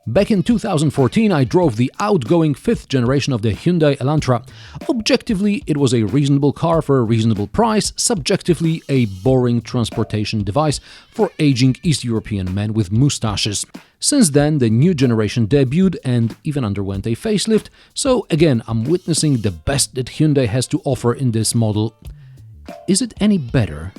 Back in 2014, I drove the outgoing 5th generation of the Hyundai Elantra. Objectively, it was a reasonable car for a reasonable price, subjectively a boring transportation device for aging East European men with moustaches. Since then, the new generation debuted and even underwent a facelift, so again, I'm witnessing the best that Hyundai has to offer in this model. Is it any better?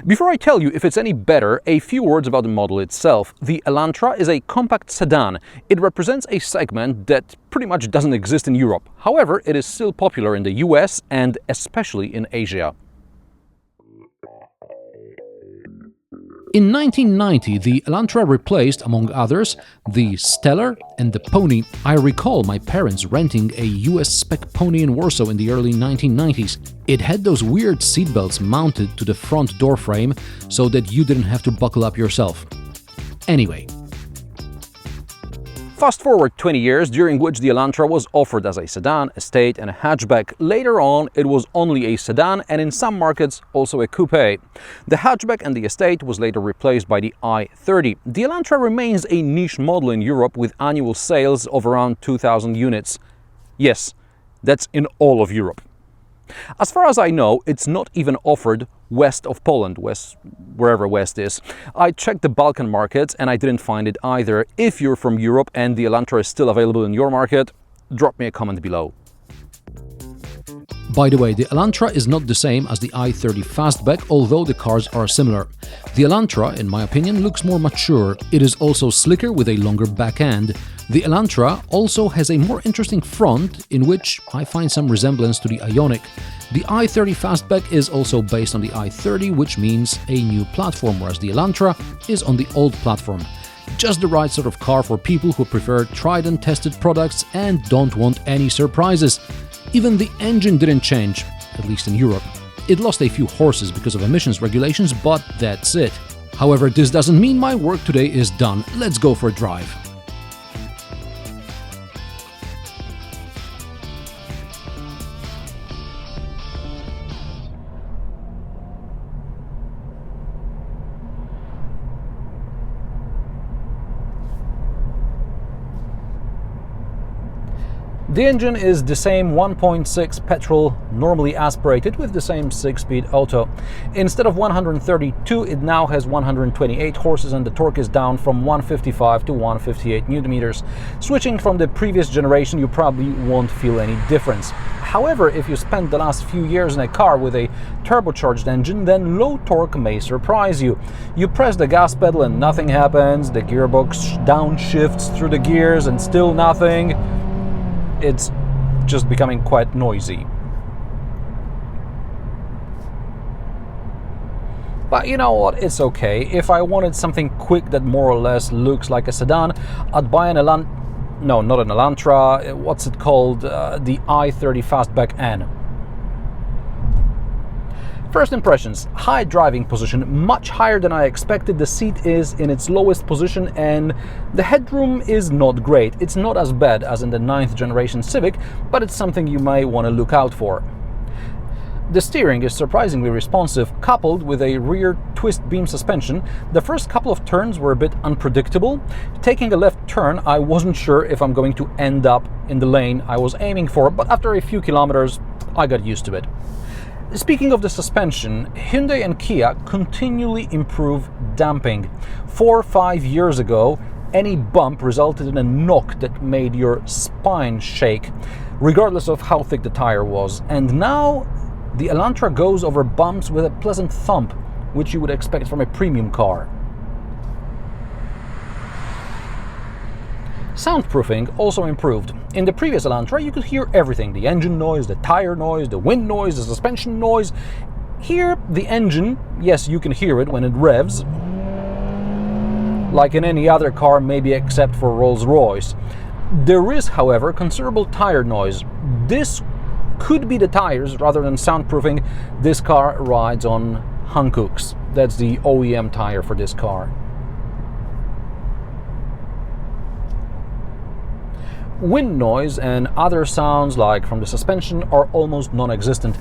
Before I tell you if it's any better, a few words about the model itself. The Elantra is a compact sedan. It represents a segment that pretty much doesn't exist in Europe. However, it is still popular in the US and especially in Asia. In 1990, the Elantra replaced, among others, the Stellar and the Pony. I recall my parents renting a US spec Pony in Warsaw in the early 1990s. It had those weird seatbelts mounted to the front door frame so that you didn't have to buckle up yourself. Anyway. Fast forward 20 years, during which the Elantra was offered as a sedan, estate and a hatchback. Later on, it was only a sedan and in some markets also a coupe. The hatchback and the estate was later replaced by the I30. The Elantra remains a niche model in Europe with annual sales of around 2,000 units. Yes, that's in all of Europe. As far as I know, it's not even offered west of Poland, wherever west is. I checked the Balkan markets and I didn't find it either. If you're from Europe and the Elantra is still available in your market, drop me a comment below. By the way, the Elantra is not the same as the I30 Fastback, although the cars are similar. The Elantra, in my opinion, looks more mature. It is also slicker with a longer back end. The Elantra also has a more interesting front, in which I find some resemblance to the Ioniq. The I30 Fastback is also based on the I30, which means a new platform, whereas the Elantra is on the old platform. Just the right sort of car for people who prefer tried and tested products and don't want any surprises. Even the engine didn't change, at least in Europe. It lost a few horses because of emissions regulations, but that's it. However, this doesn't mean my work today is done. Let's go for a drive. The engine is the same 1.6 petrol, normally aspirated with the same 6-speed auto. Instead of 132, it now has 128 horses and the torque is down from 155 to 158 Nm. Switching from the previous generation, you probably won't feel any difference. However, if you spent the last few years in a car with a turbocharged engine, then low torque may surprise you. You press the gas pedal and nothing happens, the gearbox downshifts through the gears and still nothing. It's just becoming quite noisy. But you know what, it's okay. If I wanted something quick that more or less looks like a sedan, I'd buy an Elantra. No, not an Elantra. What's it called? The I30 Fastback N. First impressions, high driving position, much higher than I expected. The seat is in its lowest position and the headroom is not great. It's not as bad as in the 9th generation Civic, but it's something you may want to look out for. The steering is surprisingly responsive, coupled with a rear twist beam suspension. The first couple of turns were a bit unpredictable. Taking a left turn, I wasn't sure if I'm going to end up in the lane I was aiming for, but after a few kilometers, I got used to it. Speaking of the suspension, Hyundai and Kia continually improve damping. 4 or 5 years ago, any bump resulted in a knock that made your spine shake, regardless of how thick the tire was. And now, the Elantra goes over bumps with a pleasant thump, which you would expect from a premium car. Soundproofing also improved. In the previous Elantra, you could hear everything: the engine noise, the tire noise, the wind noise, the suspension noise. Here, the engine, yes, you can hear it when it revs, like in any other car, maybe except for Rolls-Royce. There is, however, considerable tire noise. This could be the tires rather than soundproofing. This car rides on Hankooks. That's the OEM tire for this car. Wind noise and other sounds like from the suspension are almost non-existent.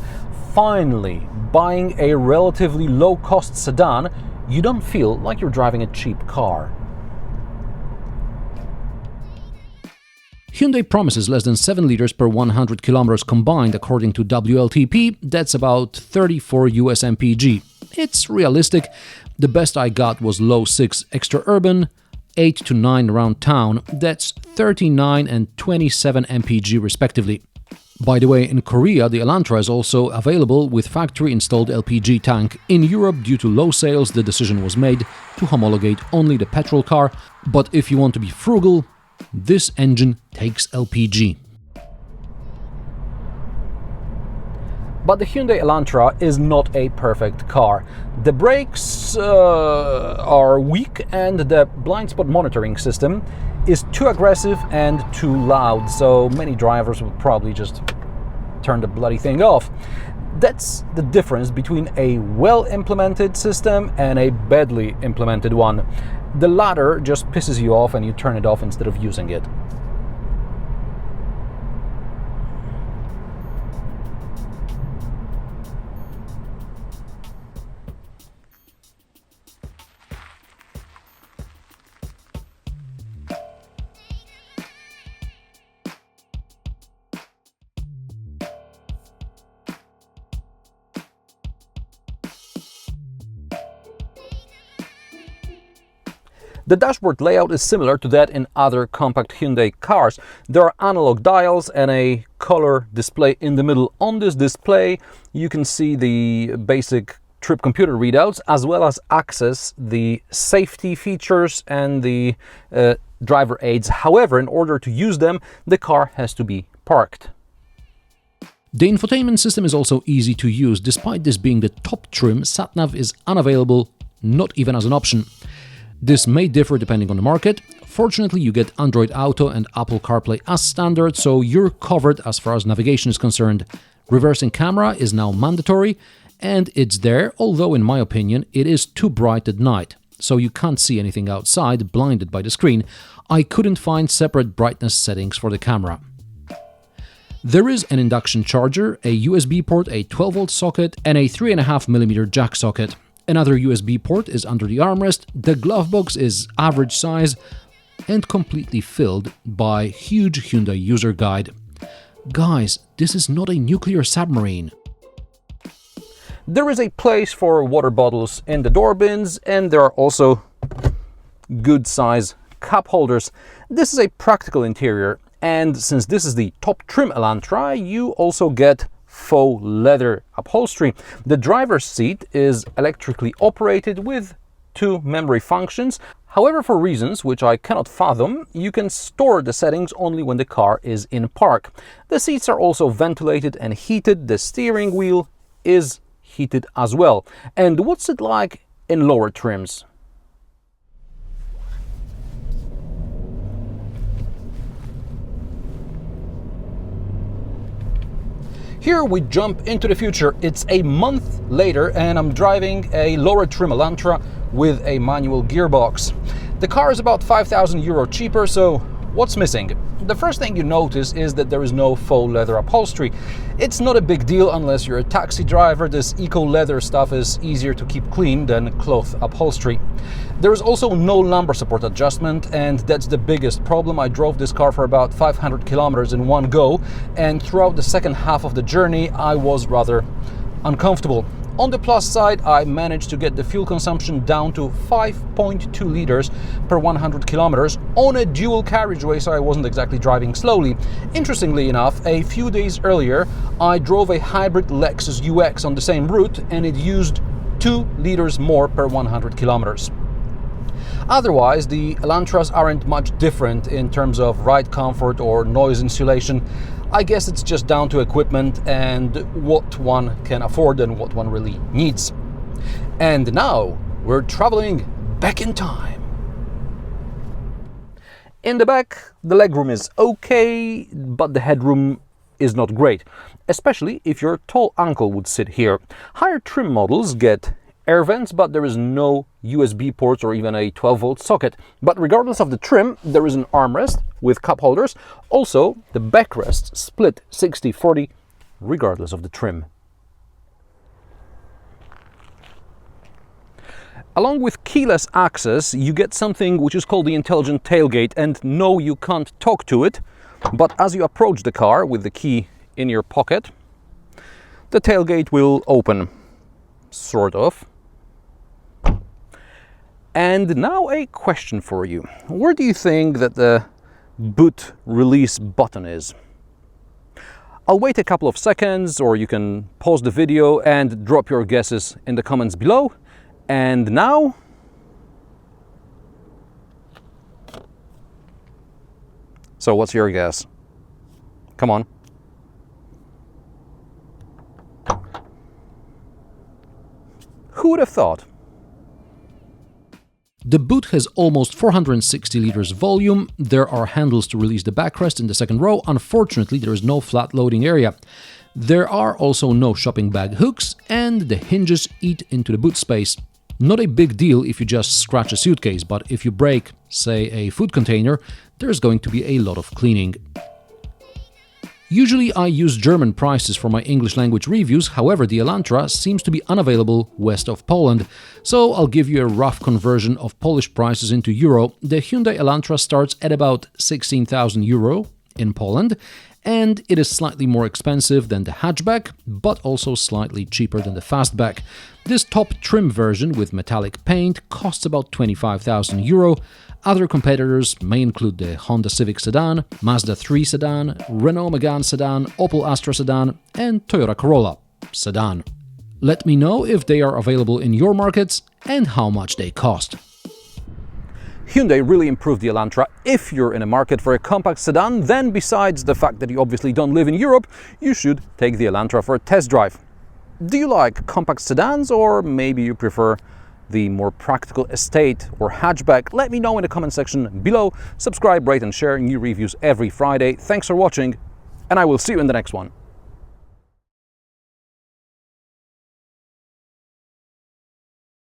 Finally, buying a relatively low-cost sedan, you don't feel like you're driving a cheap car. Hyundai promises less than 7 liters per 100 kilometers combined according to WLTP, that's about 34 US mpg. It's realistic. The best I got was low 6 extra urban, 8 to 9 around town, that's 39 and 27 mpg respectively. By the way, in Korea the Elantra is also available with factory-installed LPG tank. In Europe, due to low sales, the decision was made to homologate only the petrol car, but if you want to be frugal, this engine takes LPG. But the Hyundai Elantra is not a perfect car. The brakes are weak and the blind spot monitoring system is too aggressive and too loud, so many drivers will probably just turn the bloody thing off. That's the difference between a well-implemented system and a badly implemented one. The latter just pisses you off and you turn it off instead of using it. The dashboard layout is similar to that in other compact Hyundai cars. There are analog dials and a color display in the middle. On this display you can see the basic trip computer readouts as well as access the safety features and the driver aids. However, in order to use them, the car has to be parked. The infotainment system is also easy to use. Despite this being the top trim, SatNav is unavailable, not even as an option. This may differ depending on the market. Fortunately, you get Android Auto and Apple CarPlay as standard, so you're covered as far as navigation is concerned. Reversing camera is now mandatory, and it's there, although in my opinion it is too bright at night, so you can't see anything outside, blinded by the screen. I couldn't find separate brightness settings for the camera. There is an induction charger, a USB port, a 12-volt socket, and a 3.5mm jack socket. Another USB port is under the armrest, the glove box is average size and completely filled by huge Hyundai user guide. Guys, this is not a nuclear submarine. There is a place for water bottles in the door bins, and there are also good size cup holders. This is a practical interior, and since this is the top trim Elantra, you also get faux leather upholstery. The driver's seat is electrically operated with 2 memory functions. However, for reasons which I cannot fathom, you can store the settings only when the car is in park. The seats are also ventilated and heated. The steering wheel is heated as well. And what's it like in lower trims? Here we jump into the future. It's a month later and I'm driving a lower trim Elantra with a manual gearbox. The car is about 5,000 euro cheaper, so what's missing? The first thing you notice is that there is no faux leather upholstery. It's not a big deal unless you're a taxi driver. This eco leather stuff is easier to keep clean than cloth upholstery. There is also no lumbar support adjustment, and that's the biggest problem. I drove this car for about 500 kilometers in one go, and throughout the second half of the journey I was rather uncomfortable. On the plus side, I managed to get the fuel consumption down to 5.2 liters per 100 kilometers on a dual carriageway, so I wasn't exactly driving slowly. Interestingly enough, a few days earlier, I drove a hybrid Lexus UX on the same route and it used 2 liters more per 100 kilometers. Otherwise, the Elantras aren't much different in terms of ride comfort or noise insulation. I guess it's just down to equipment and what one can afford and what one really needs. And now we're traveling back in time. In the back, the legroom is okay, but the headroom is not great, especially if your tall uncle would sit here. Higher trim models get air vents, but there is no USB ports or even a 12-volt socket. But regardless of the trim, there is an armrest with cup holders. Also, the backrest split 60-40, regardless of the trim. Along with keyless access, you get something which is called the intelligent tailgate, and no, you can't talk to it, but as you approach the car with the key in your pocket, the tailgate will open, sort of. And now a question for you. Where do you think that the boot release button is? I'll wait a couple of seconds, or you can pause the video and drop your guesses in the comments below. And now, so what's your guess? Come on. Who would have thought? The boot has almost 460 liters volume. There are handles to release the backrest in the second row. Unfortunately, there is no flat loading area. There are also no shopping bag hooks, and the hinges eat into the boot space. Not a big deal if you just scratch a suitcase, but if you break, say, a food container, there's going to be a lot of cleaning. Usually I use German prices for my English language reviews, however the Elantra seems to be unavailable west of Poland, so I'll give you a rough conversion of Polish prices into euro. The Hyundai Elantra starts at about 16,000 euro in Poland, and it is slightly more expensive than the hatchback, but also slightly cheaper than the fastback. This top trim version with metallic paint costs about 25,000 euro. Other competitors may include the Honda Civic sedan, Mazda 3 sedan, Renault Megane sedan, Opel Astra sedan, and Toyota Corolla sedan. Let me know if they are available in your markets and how much they cost. Hyundai really improved the Elantra. If you're in a market for a compact sedan, then besides the fact that you obviously don't live in Europe, you should take the Elantra for a test drive. Do you like compact sedans, or maybe you prefer the more practical estate or hatchback? Let me know in the comment section below. Subscribe, rate and share new reviews every Friday. Thanks for watching, and I will see you in the next one.